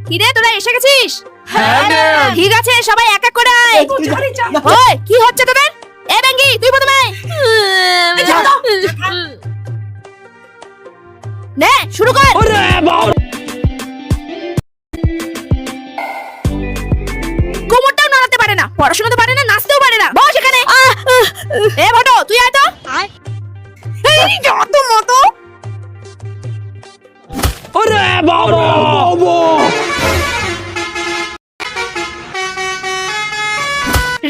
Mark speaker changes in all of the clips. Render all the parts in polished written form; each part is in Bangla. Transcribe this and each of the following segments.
Speaker 1: কিরে তোরা এসে গেছিস?
Speaker 2: হ্যাঁ ম্যাম।
Speaker 1: ঠিক আছে সবাই এক এক করে আয়। ওই কি হচ্ছে তোদের? এ বেঙ্গি তুই প্রথমে নে শুরু কর। কোমরটাও নড়াতে পারে না, পড়াশোনা তো পারে না, নাচতেও পারে না। বস এখানে। এ ভটো তুই আয় তো। এই যত মতো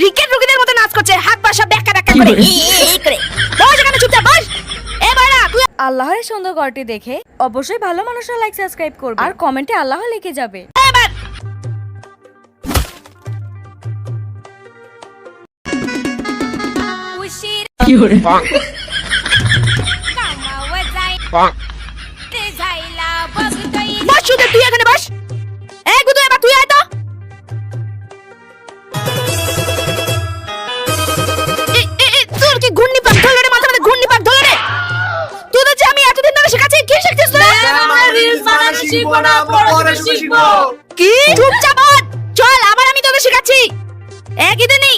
Speaker 1: রিকেট রুগীদের মতো নাচ করছে, হাত পা সব ব্যাকা ব্যাকা করে এই করে। বস এখানে চুপচাপ বস। এ বাড়া তুই
Speaker 3: আল্লাহর এই সুন্দর ঘরটি দেখে অবশ্যই ভালো মানুষরা লাইক সাবস্ক্রাইব করবে আর কমেন্টে আল্লাহ লিখে যাবে।
Speaker 1: এবার বস শুধু তুই এখানে বস। এই গুদু এবার তুই আয় তো। তোর কি ঘূর্ণি পাক ধরলো রে, মাথার মধ্যে ঘূর্ণি পাক ধরলো রে? তোদের যে আমি এতদিন ধরে শেখাচ্ছি, কি শিখছিস তোরা? কি চুপচাপ বস। চল আবার আমি তোদের শেখাচ্ছি। একই দিনই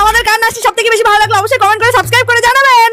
Speaker 1: আমাদের গান নাচটি সব থেকে বেশি ভালো লাগলো অবশ্যই কমেন্ট করে সাবস্ক্রাইব করে জানাবেন।